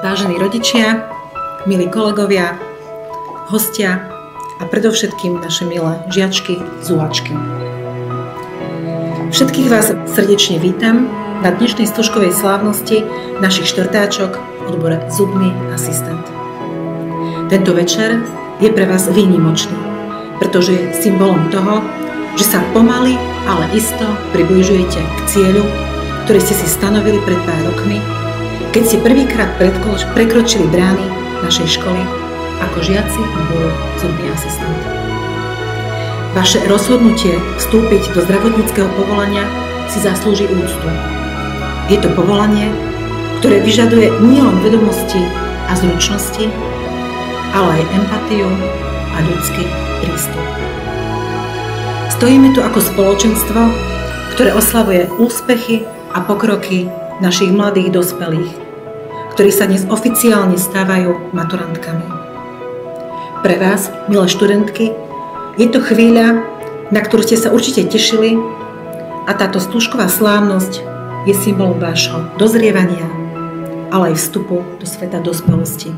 Vážení rodičia, milí kolegovia, hostia a predovšetkým naše milé žiačky, zúvačky. Všetkých vás srdečne vítam na dnešnej stužkovej slávnosti našich štvrtáčok v odbore zubný asistent. Tento večer je pre vás výnimočný, pretože je symbolom toho, že sa pomaly, ale isto približujete k cieľu, ktorý ste si stanovili pred pár rokmi, keď ste prvýkrát prekročili brány našej školy ako žiaci odboru zubný asistent. Vaše rozhodnutie vstúpiť do zdravotníckeho povolania si zaslúži úctu. Je to povolanie, ktoré vyžaduje nielen vedomosti a zručnosti, ale aj empatiu a ľudský prístup. Stojíme tu ako spoločenstvo, ktoré oslavuje úspechy a pokroky našich mladých dospelých, ktorí sa dnes oficiálne stávajú maturantkami. Pre vás, milé študentky, je to chvíľa, na ktorú ste sa určite tešili, a táto stužková slávnosť je symbolom vášho dozrievania, ale aj vstupu do sveta dospelosti.